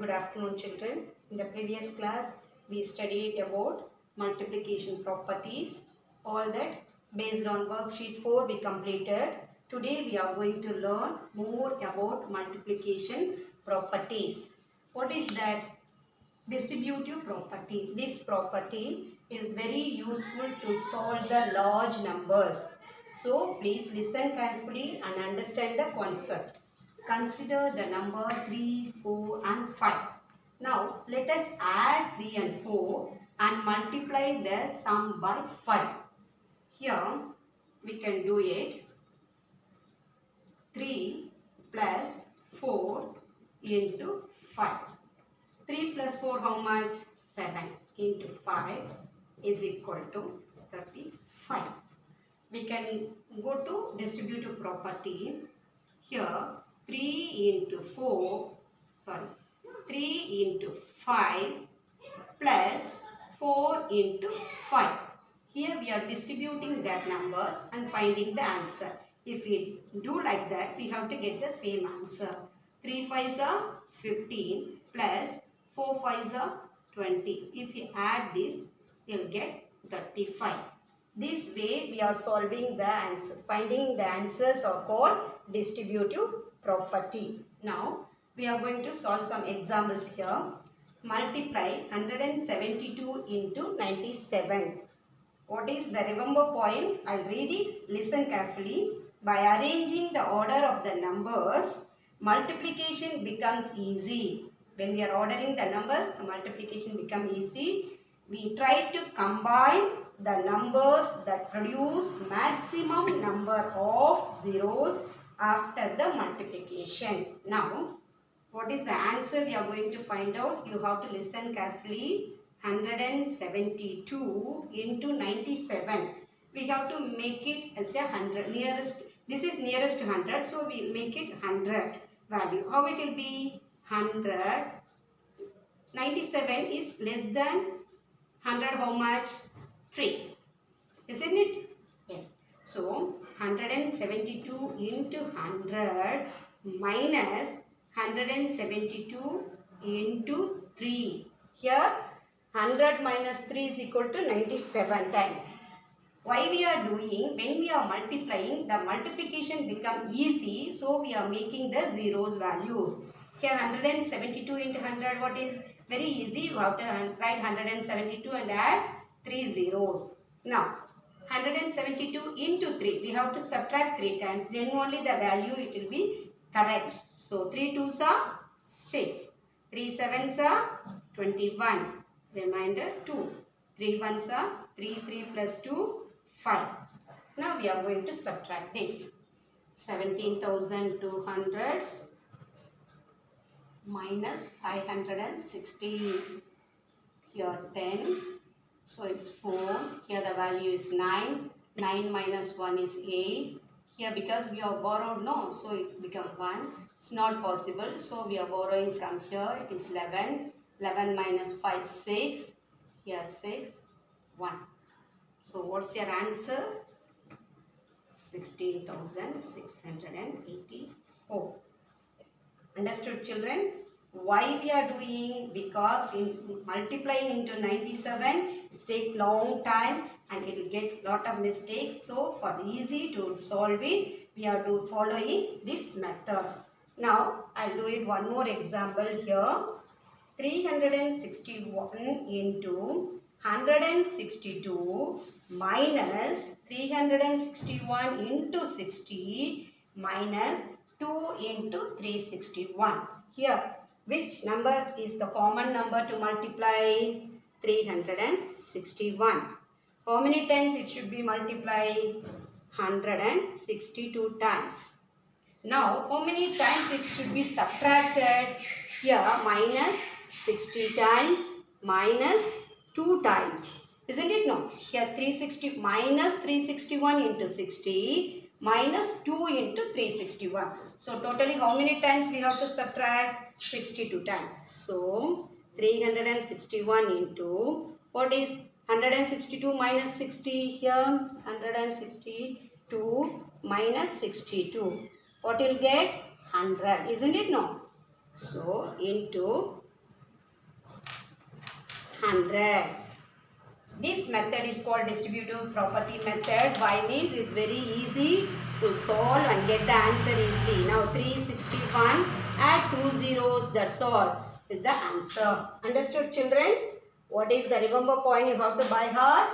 Good afternoon, children. In the previous class, we studied about multiplication properties. All that based on worksheet 4 we completed. Today we are going to learn more about multiplication properties. What is that? Distributive property. This property is very useful to solve the large numbers. So please listen carefully and understand the concept. Consider the number 3, 4 and 5. Now let us add 3 and 4 and multiply the sum by 5. Here we can do it. 3 plus 4 into 5. 3 plus 4 how much? 7 into 5 is equal to 35. We can go to distributive property. Here 3 into 5 plus 4 into 5. Here we are distributing that numbers and finding the answer. If we do like that, we have to get the same answer. 3 5s are 15 plus 4 5s are 20. If you add this, you will get 35. This way we are solving the answer. Finding the answers are called distributive property. Now we are going to solve some examples here. Multiply 172 into 97. What is the remember point? I'll read it. Listen carefully. By arranging the order of the numbers, multiplication becomes easy. When we are ordering the numbers, the multiplication becomes easy. We try to combine the numbers that produce maximum number of zeros after the multiplication. Now, what is the answer we are going to find out? You have to listen carefully. 172 into 97. We have to make it as a 100. This is nearest to 100. So, we will make it 100 value. How it will be? 100. 97 is less than 100. How much? 3. Isn't it? Yes. So, 172 into 100 minus 172 into 3. Here 100 minus 3 is equal to 97 times. Why we are doing? When we are multiplying, the multiplication become easy. So we are making the zeros values. Here 172 into 100, what is? Very easy. You have to write 172 and add 3 zeros. Now 172 into 3. We have to subtract 3 times. Then only the value it will be correct. So 3 2s are 6. 3 7s are 21. Remainder 2. 3 1s are 3. 3 plus 2, 5. Now we are going to subtract this. 17,200 minus 560. Here 10. So it's 4. Here the value is 9. 9 minus 1 is 8. Here because we are borrowed, no. So it becomes 1. It's not possible. So we are borrowing from here. It is 11. 11 minus 5, 6. Here 6, 1. So what's your answer? 16,684. Understood, children? Why we are doing? Because in multiplying into 97, it takes long time and it will get lot of mistakes. So for easy to solve it, we are following this method. Now I'll do it one more example here. 361 into 162 minus 361 into 60 minus 2 into 361. Here, which number is the common number to multiply? 361. How many times it should be multiplied? 162 times. Now, how many times it should be subtracted? Here, minus 60 times, minus 2 times. Isn't it? No. Here, 360 minus 361 into 60 minus 2 into 361. So, totally how many times we have to subtract? 62 times. So, 361 into, what is 162 minus 60 here? 162 minus 62. What will get? 100. Isn't it? No. So, into 100. This method is called distributive property method. Why means it's very easy to solve and get the answer easily. Now 361, add 2 zeros, that's all is the answer. Understood children? What is the remember point you have to by heart?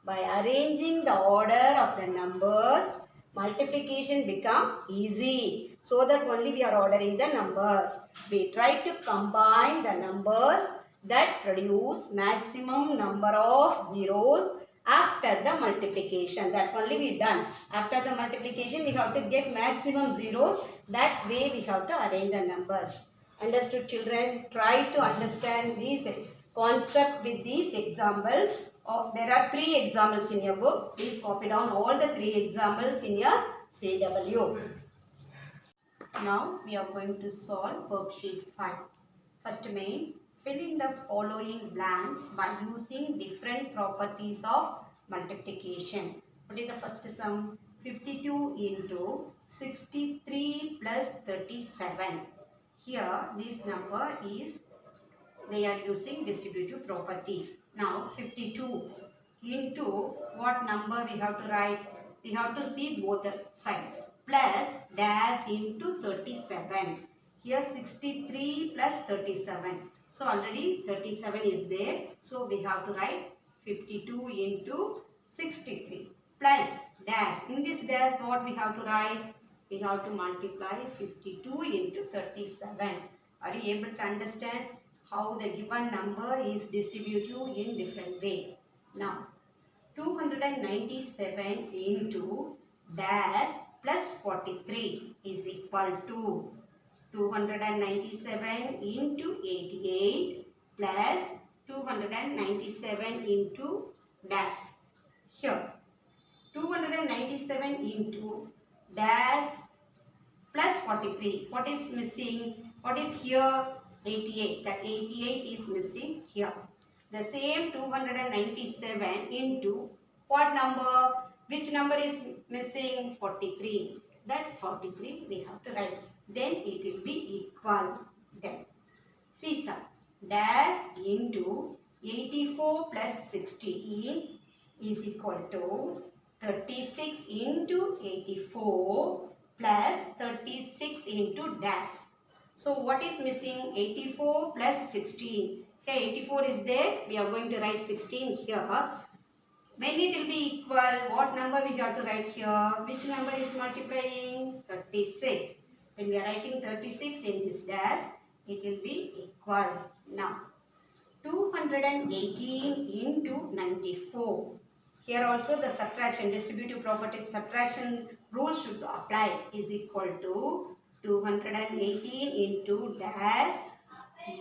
By arranging the order of the numbers, multiplication become easy. So that only we are ordering the numbers. We try to combine the numbers that produce maximum number of zeros after the multiplication. That only we done. After the multiplication we have to get maximum zeros. That way we have to arrange the numbers. Understood children? Try to understand these concept with these examples. There are 3 examples in your book. Please copy down all the 3 examples in your CW. Now we are going to solve worksheet 5. First main, fill in the following blanks by using different properties of multiplication. What is the first sum? 52 into 63 plus 37. Here this number is, they are using distributive property. Now 52 into what number we have to write? We have to see both the sides. Plus dash into 37. Here 63 plus 37. So already 37 is there. So we have to write 52 into 63 plus dash. In this dash what we have to write? We have to multiply 52 into 37. Are you able to understand how the given number is distributive in different way? Now 297 into dash plus 43 is equal to 297 into 88 plus 297 into dash. Here 297 into dash plus 43. What is missing? What is here? 88. That 88 is missing here. The same 297 into what number? Which number is missing? 43. That 43 we have to write. Then it will be equal. Then see sum. Dash into 84 plus 16 is equal to 36 into 84 plus 36 into dash. So what is missing? 84 plus 16. Here 84 is there. We are going to write 16 here. When it will be equal, what number we have to write here? Which number is multiplying? 36. When we are writing 36 in this dash, it will be equal. Now 218 into 94. Here also the subtraction, distributive properties subtraction rule should apply, is equal to 218 into dash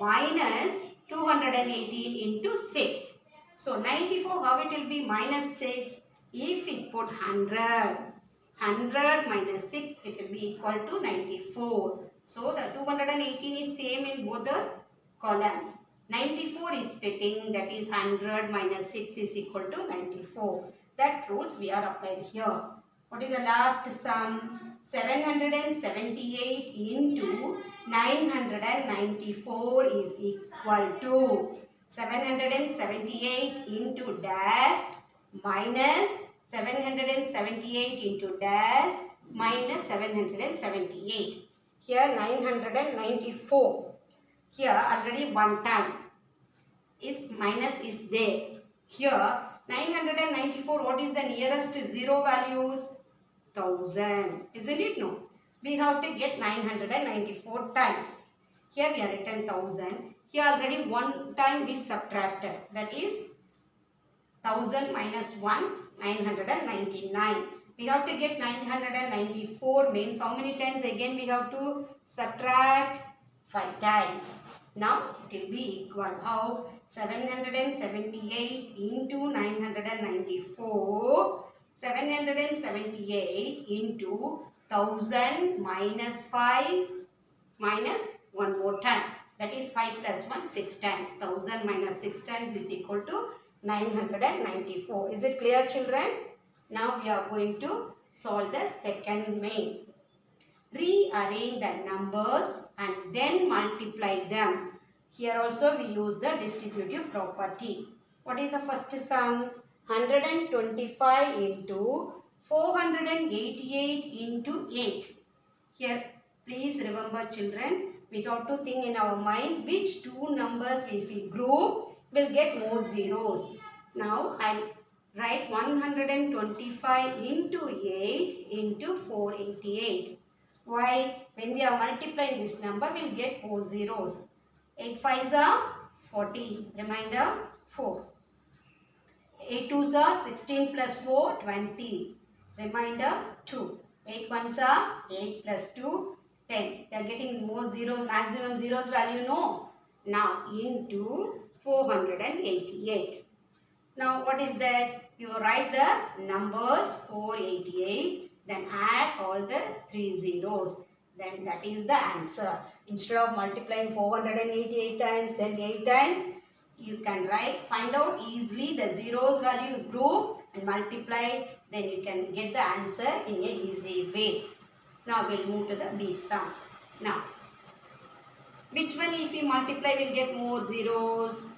minus 218 into 6. So 94, how it will be? Minus 6. If we put 100 minus 6, it will be equal to 94. So the 218 is same in both the columns. 94 is splitting, that is 100 minus 6 is equal to 94. That rules we are applied here. What is the last sum? 778 into 994 is equal to 778 into dash minus 778 into dash minus 778. Here 994. Here already one time is minus is there. Here 994, what is the nearest zero values? 1000. Isn't it? No. We have to get 994 times. Here we are written 1000. Here already one time we subtracted. That is 1000 minus 1, 999. We have to get 994 means how many times again we have to subtract? 5 times. Now it will be equal. How? 778 into 994. 778 into 1000 minus 5 minus 1 more time. That is 5 plus 1, 6 times. 1000 minus 6 times is equal to 994. Is it clear, children? Now we are going to solve the second main. Rearrange the numbers and then multiply them. Here also we use the distributive property. What is the first sum? 125 into 488 into 8. Here, please remember children, we have to think in our mind which two numbers if we group will get more zeros. Now, I'll write 125 into 8 into 488. Why? When we are multiplying this number, we'll get more zeros. 8 5s are 40, remainder 4. 8 2s are 16 plus 4, 20, remainder 2. 8 1s are 8 plus 2, 10. They are getting more zeros, maximum zeros value, no? Now, into 488. Now, what is that? You write the numbers 488, then add all the 3 zeros. Then that is the answer. Instead of multiplying 488 times, then 8 times, you can find out easily the zeros value group and multiply. Then you can get the answer in a easy way. Now we'll move to the B sum. Now, which one if we multiply will get more zeros?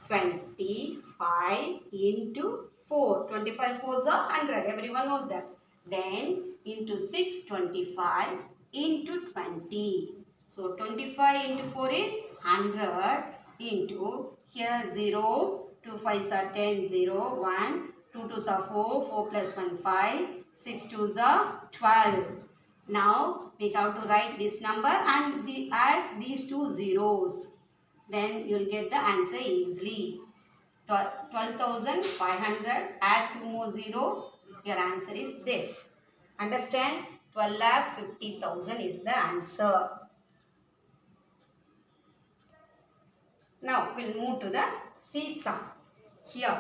25 into 4. 25 4s are 100. Everyone knows that. Then into 6, 25 into 20. So 25 into 4 is 100 into here 0, 2 5s are 10, 0, 1, 2 2s are 4, 4 plus 1 5, 6 2s are 12. Now we have to write this number and add these two zeros. Then you will get the answer easily. 12,500, add 2 more 0, your answer is this. Understand? 12,50,000 is the answer. Now, we'll move to the C sum. Here,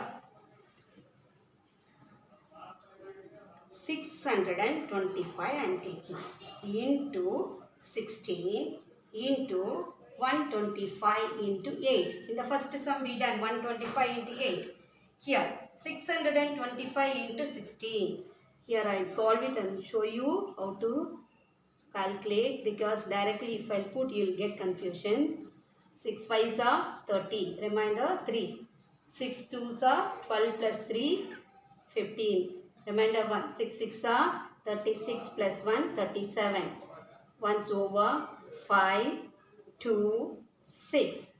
625 I am taking into 16 into 125 into 8. In the first sum we done 125 into 8. Here, 625 into 16. Here I solve it and show you how to calculate, because directly if I put you will get confusion. 6 5s are 30, remainder 3. 6 2s are 12 plus 3, 15, remainder 1. 6 6 are 36 plus 1, 37. 1's over, 5, 2, 6.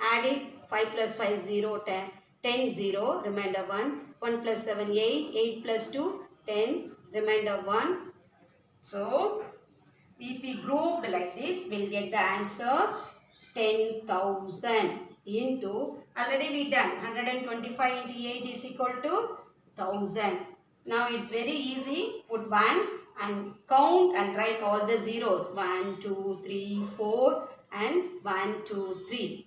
Add it, 5 plus 5, 0, 10, 10, 0, remainder 1. 1 plus 7, 8, 8 plus 2, 10, remainder 1. So, if we grouped like this, we'll get the answer 10,000 into, already we done, 125 into 8 is equal to 1000. Now it's very easy, put 1 and count and write all the zeros, 1, 2, 3, 4 and 1, 2, 3.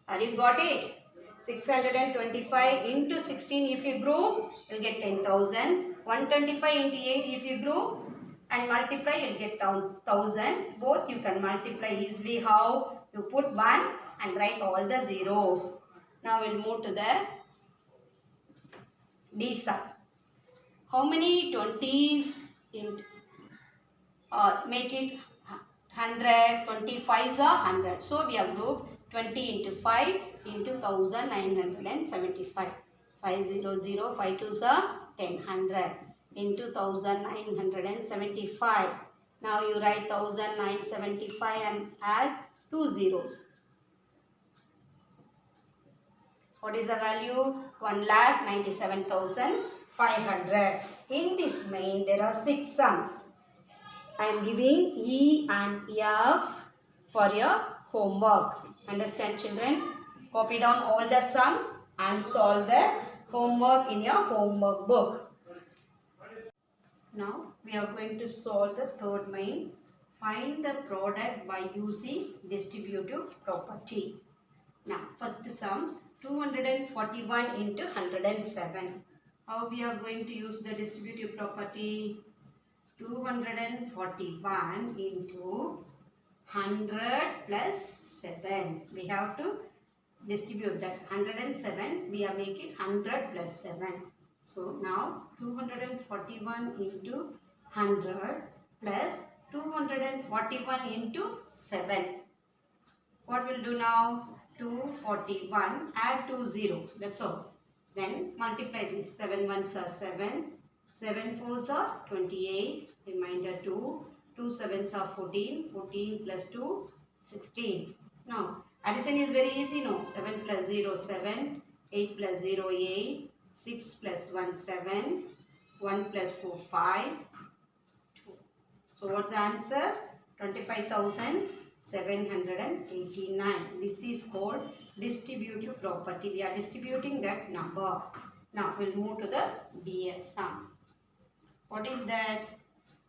Are you got it? 625 into 16 if you group, you'll get 10,000. 125 into 8 if you group and multiply, you'll get 1000. Both you can multiply easily. How? You put 1 and write all the zeros. Now we'll move to the D sum. How many 20s in make it 100? 25s are 100. So we have grouped 20 into 5 into 1975. 500, 5 2s are 1000 into 1975. Now you write 1975 and add 2 zeros. What is the value? 1,97,500. In this main, there are 6 sums. I am giving E and F for your homework. Understand, children? Copy down all the sums and solve the homework in your homework book. Now, we are going to solve the third main. Find the product by using distributive property. Now, first sum, 241 into 107. How we are going to use the distributive property? 241 into 100 plus 7. We have to distribute that. 107, we are making 100 plus 7. So, now 241 into 100 plus 241 into 7. What we'll do now? 241, add 2 0. That's all. Then multiply this. 7 ones are 7. 7 fours are 28. Remainder 2. 2 sevens are 14. 14 plus 2, 16. Now, addition is very easy. No. 7 plus 0, 7. 8 plus 0, 8. 6 plus 1, 7. 1 plus 4, 5. 2. So, what's the answer? 25,789. This is called distributive property. We are distributing that number. Now, we'll move to the BS sum. What is that?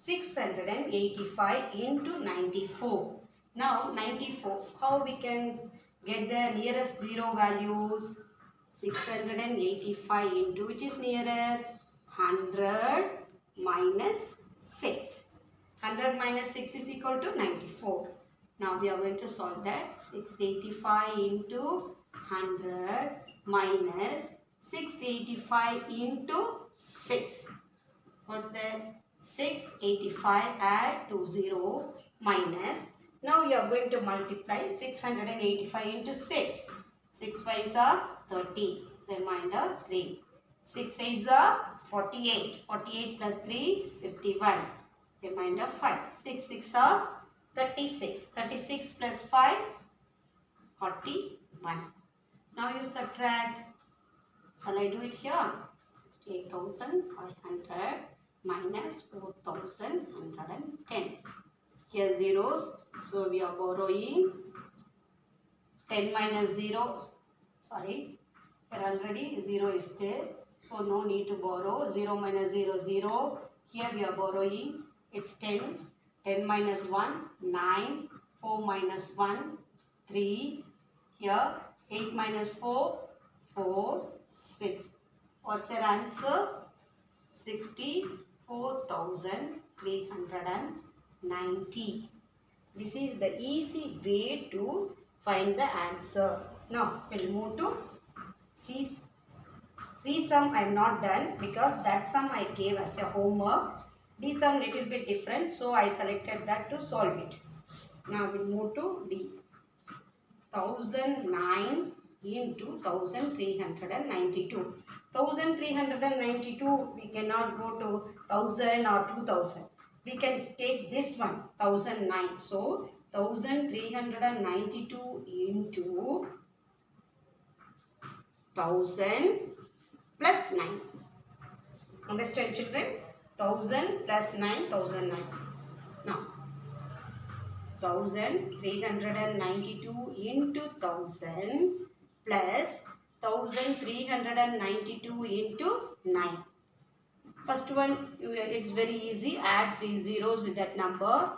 685 into 94. Now, 94. How we can get the nearest zero values? 685 into, which is nearer? 100 minus 6. 100 minus 6 is equal to 94. Now we are going to solve that. 685 into 100 minus 685 into 6. What's that? 685, add 20 minus. Now you are going to multiply 685 into 6. 6 5s are 30. Remainder 3. 6 8s are 48. 48 plus 3, 51. Remainder 5. 6 6 are 36. 36 plus 5, 41. Now you subtract. Shall I do it here? 68,500 minus 4,110. Here zeros. So we are borrowing 10 minus 0. Sorry. Here already 0 is there. So no need to borrow. 0 minus 0, 0. Here we are borrowing. It's 10. 10 minus 1, 9. 4 minus 1, 3. Here 8 minus 4, 4, 6. What's your answer? 64,390. This is the easy way to find the answer. Now we'll move to C sum. I am not done because that sum I gave as a homework. D sum little bit different, so I selected that to solve it. Now we'll move to D. 1009 into 1392. 1392 we cannot go to 1000 or 2000. We can take this one 1009. So 1392 into 1000 plus 9. Understand, children? 1000 plus 9, 1009. Now 1392 into 1000 plus 1392 into 9. First one, it's very easy. Add 3 zeros with that number.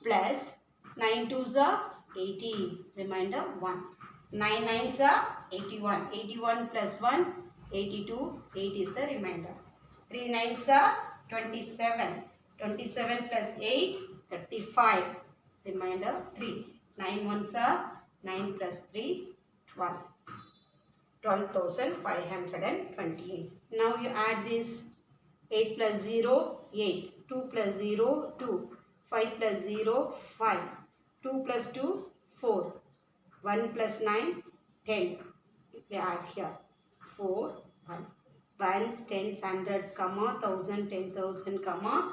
Plus 9 2s are 80. Remainder 1. 9 9s are 81. 81 plus 1, 82. 8 is the remainder. 3 9s are 27. 27 plus 8, 35. Remainder 3. 9 1s are 9 plus 3, 12. 12,528. Now you add this. 8 plus 0, 8. 2 plus 0, 2. 5 plus 0, 5. 2 plus 2, 4. 1 plus 9, 10. We add here. 4, 1. Ones, tens, hundreds, comma, 1000, 10,000, comma,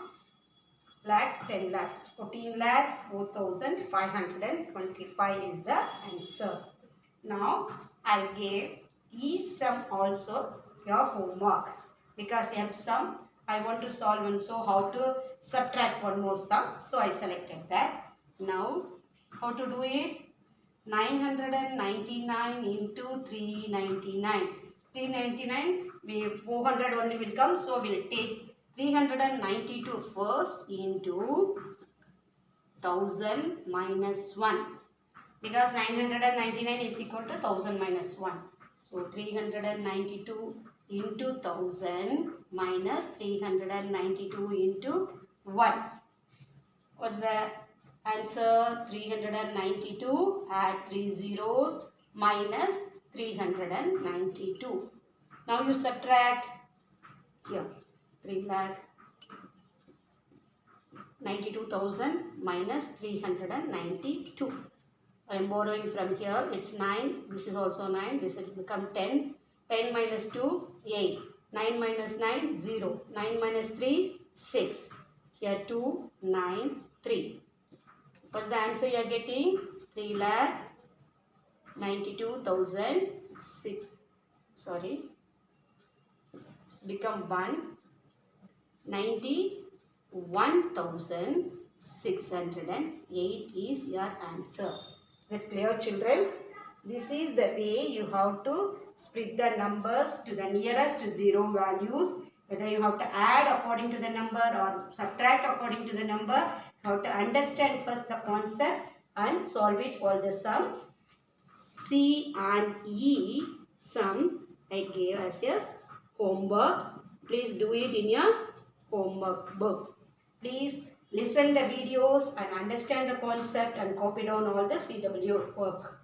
lakhs, 10 lakhs. 14 lakhs, 4,525 is the answer. Now, I gave E sum also your homework. Because F sum, I want to solve and so how to subtract one more sum. So I selected that. Now, how to do it? 999 into 399. 399, 400 only will come. So we'll take 392 first into 1000 minus 1. Because 999 is equal to 1000 minus 1. So 392 into 1000 minus 392 into 1. What's the answer? 392. Add 3 zeros minus 392. Now you subtract here 3,92,000 minus 392. I am borrowing from here. It's 9. This is also 9. This will become 10. 10 minus 2, 8. 9 minus 9, 0. 9 minus 3, 6. Here 2, 9, 3. What's the answer you are getting? 3,92,006. Sorry. It's become 191,608 is your answer. Is it clear, children? This is the way you have to split the numbers to the nearest zero values. Whether you have to add according to the number or subtract according to the number, you have to understand first the concept and solve it all the sums. C and E sum I gave as a homework. Please do it in your homework book. Please listen the videos and understand the concept and copy down all the CW work.